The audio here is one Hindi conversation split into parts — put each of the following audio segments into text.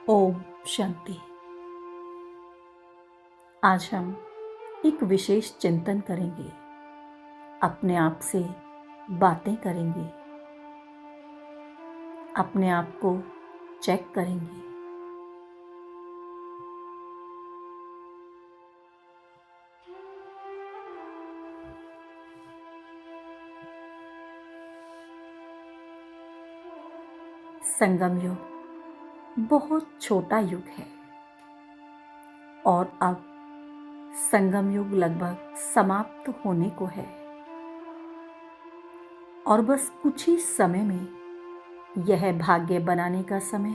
ओम शांति। आज हम एक विशेष चिंतन करेंगे, अपने आप से बातें करेंगे, अपने आप को चेक करेंगे। संगम युग बहुत छोटा युग है और अब संगम युग लगभग समाप्त होने को है और बस कुछ ही समय में यह भाग्य बनाने का समय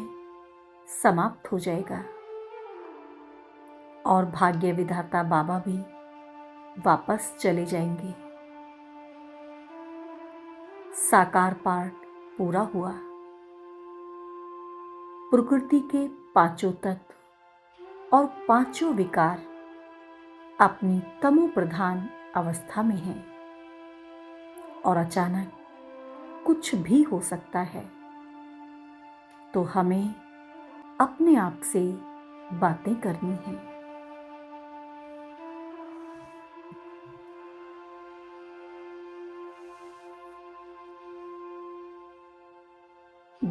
समाप्त हो जाएगा और भाग्य विधाता बाबा भी वापस चले जाएंगे। साकार पाठ पूरा हुआ। प्रकृति के पांचों तत्व और पांचों विकार अपनी तमो प्रधान अवस्था में हैं और अचानक कुछ भी हो सकता है, तो हमें अपने आप से बातें करनी है।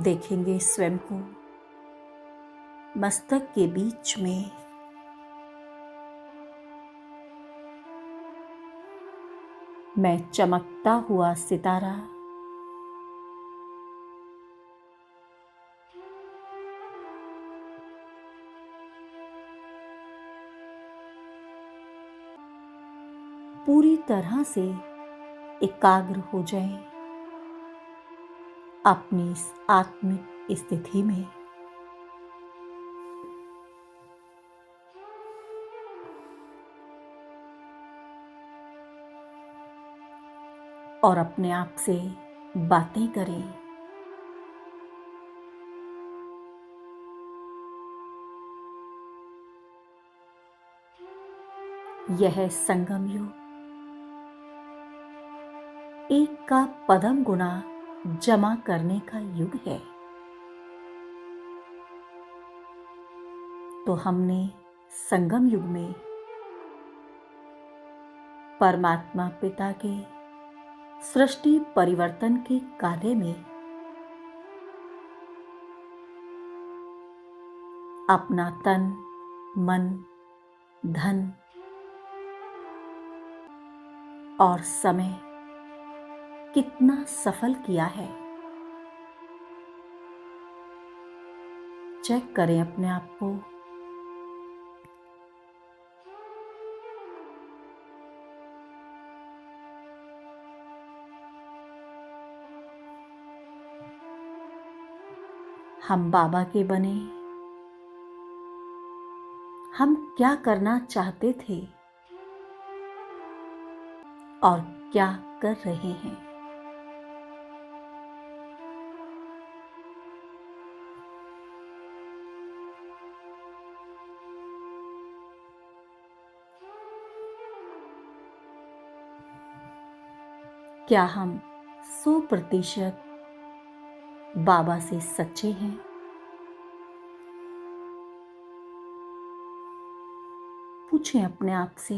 देखेंगे स्वयं को मस्तक के बीच में मैं चमकता हुआ सितारा, पूरी तरह से एकाग्र हो जाएं अपनी इस आत्मिक स्थिति में। और अपने आप से बातें करें। यह संगम युग एक का पदम गुना जमा करने का युग है, तो हमने संगम युग में परमात्मा पिता के सृष्टि परिवर्तन के कार्य में अपना तन, मन, धन और समय कितना सफल किया है। चेक करें अपने आप को। हम बाबा के बने, हम क्या करना चाहते थे और क्या कर रहे हैं। क्या हम 100% बाबा से सच्चे हैं? पूछें अपने आप से।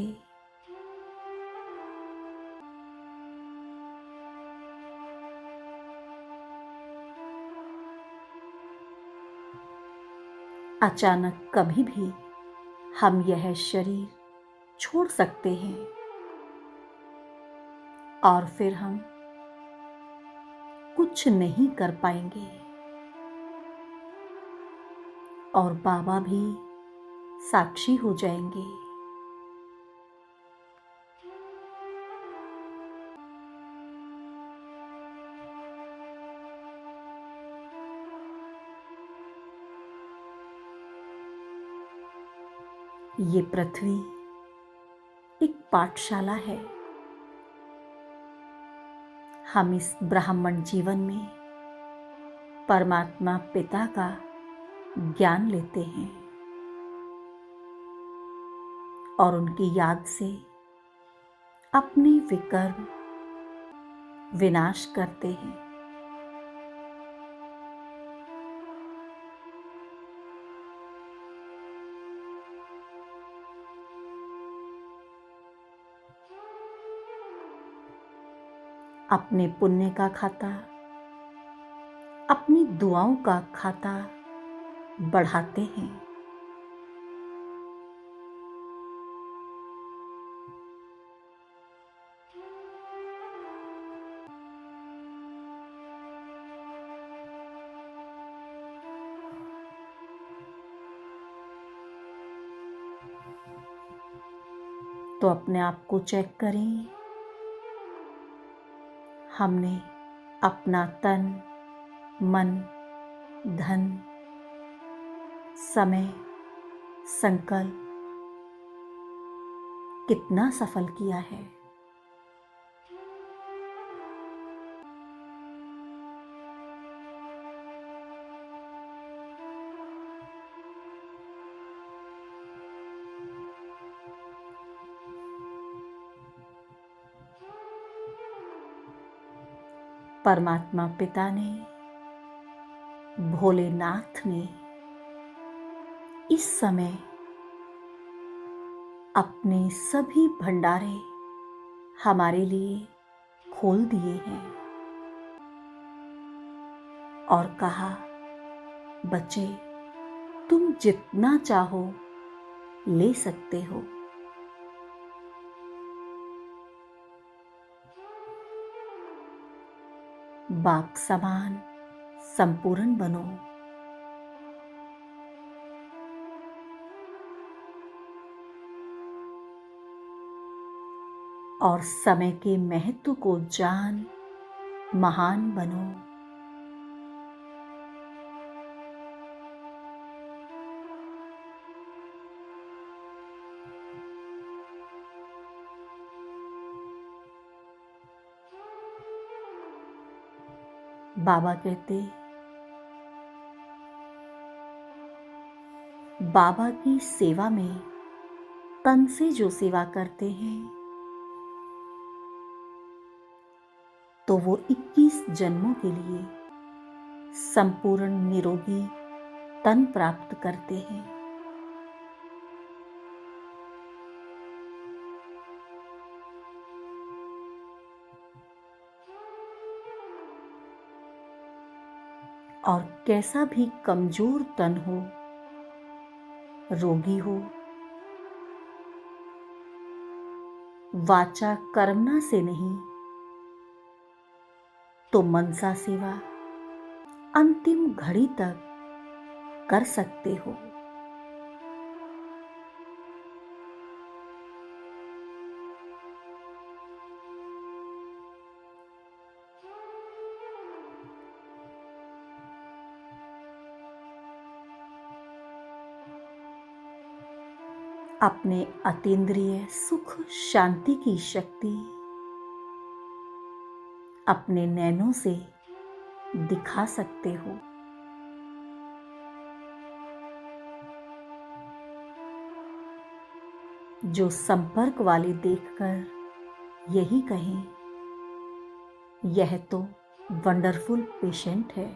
अचानक कभी भी हम यह शरीर छोड़ सकते हैं और फिर हम कुछ नहीं कर पाएंगे और बाबा भी साक्षी हो जाएंगे। ये पृथ्वी एक पाठशाला है। हम इस ब्राह्मण जीवन में परमात्मा पिता का ज्ञान लेते हैं और उनकी याद से अपने विकर्म विनाश करते हैं। अपने पुण्य का खाता, अपनी दुआओं का खाता बढ़ाते हैं। तो अपने आप को चेक करें। हमने अपना तन, मन, धन, समय, संकल्प कितना सफल किया है। परमात्मा पिता ने, भोलेनाथ ने इस समय अपने सभी भंडारे हमारे लिए खोल दिए हैं और कहा, बच्चे तुम जितना चाहो ले सकते हो। बाप समान संपूर्ण बनो। और समय के महत्व को जान महान बनो। बाबा कहते, बाबा की सेवा में तन से जो सेवा करते हैं तो वो 21 जन्मों के लिए संपूर्ण निरोगी तन प्राप्त करते हैं। और कैसा भी कमजोर तन हो, रोगी हो, वाचा कर्मणा से नहीं तो मनसा सेवा अंतिम घड़ी तक कर सकते हो। अपने अतीन्द्रिय सुख शांति की शक्ति अपने नैनों से दिखा सकते हो। जो संपर्क वाले देखकर यही कहें, यह तो वंडरफुल पेशेंट है।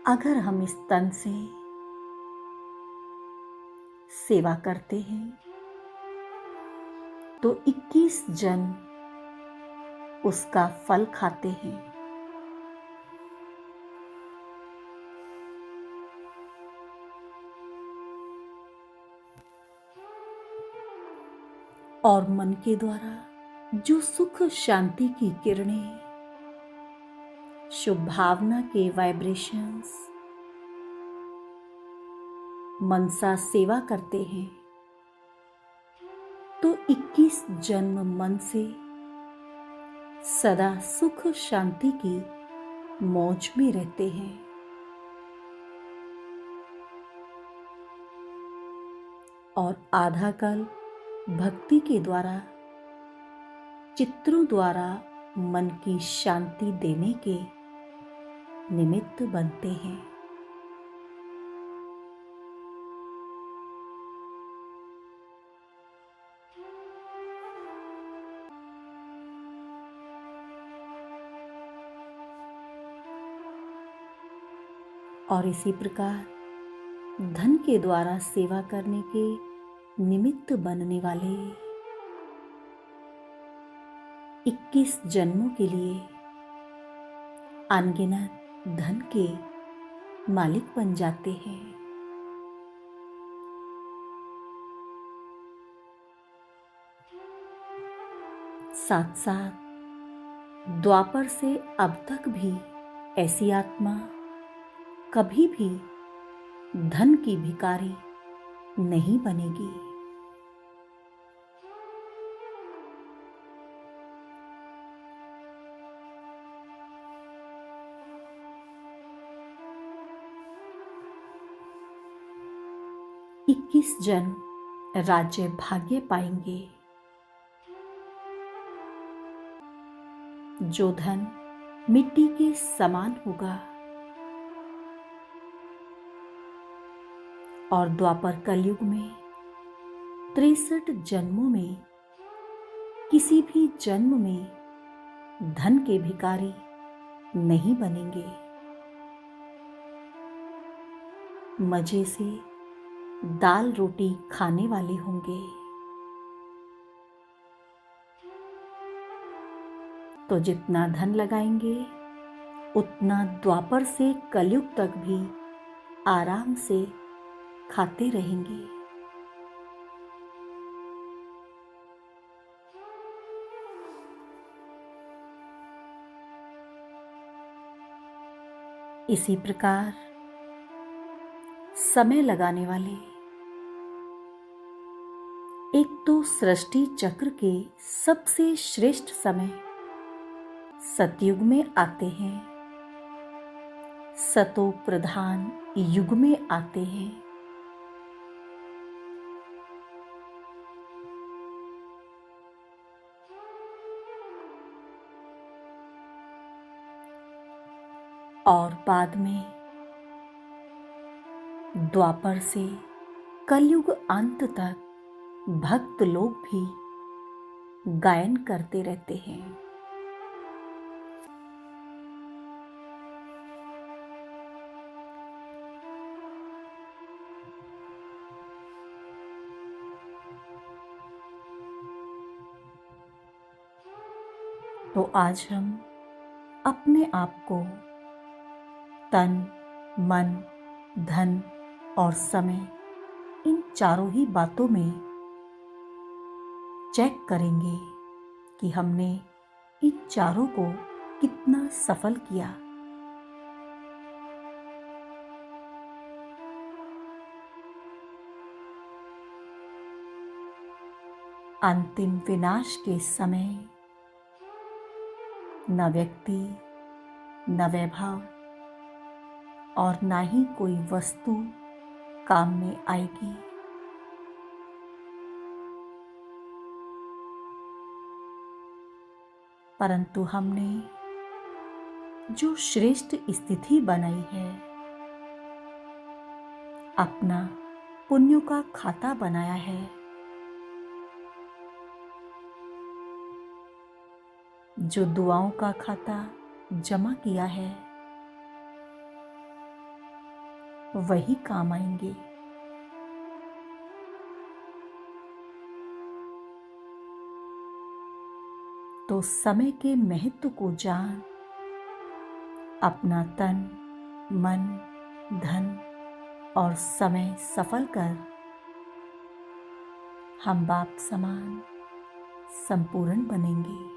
अगर हम इस तन से सेवा करते हैं तो 21 जन्म उसका फल खाते हैं। और मन के द्वारा जो सुख शांति की किरणें, शुभ भावना के वाइब्रेशंस मनसा सेवा करते हैं तो 21 जन्म मन से सदा सुख शांति की मौज में रहते हैं। और आधा कल भक्ति के द्वारा, चित्रों द्वारा मन की शांति देने के निमित्त बनते हैं। और इसी प्रकार धन के द्वारा सेवा करने के निमित्त बनने वाले 21 जन्मों के लिए अनगिनत धन के मालिक बन जाते हैं। साथ साथ द्वापर से अब तक भी ऐसी आत्मा कभी भी धन की भिखारी नहीं बनेगी। इक्कीस जन्म राज्य भाग्य पाएंगे। जो धन मिट्टी के समान होगा और द्वापर कलयुग में 63 जन्मों में किसी भी जन्म में धन के भिखारी नहीं बनेंगे। मजे से दाल रोटी खाने वाले होंगे। तो जितना धन लगाएंगे उतना द्वापर से कलयुग तक भी आराम से खाते रहेंगे। इसी प्रकार समय लगाने वाले एक तो सृष्टि चक्र के सबसे श्रेष्ठ समय सतयुग में आते हैं, सतो प्रधान युग में आते हैं। और बाद में द्वापर से कलयुग अंत तक भक्त लोग भी गायन करते रहते हैं। तो आज हम अपने आप को तन, मन, धन और समय इन चारों ही बातों में चेक करेंगे कि हमने इन चारों को कितना सफल किया। अंतिम विनाश के समय न व्यक्ति, न वैभव और ना ही कोई वस्तु काम में आएगी। परंतु हमने जो श्रेष्ठ स्थिति बनाई है, अपना पुण्यों का खाता बनाया है, जो दुआओं का खाता जमा किया है, वही काम आएंगे। तो समय के महत्व को जान अपना तन, मन, धन और समय सफल कर हम बाप समान संपूर्ण बनेंगे।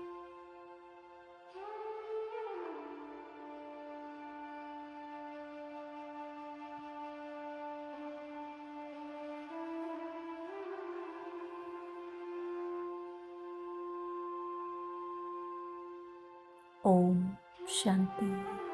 ओम शांति।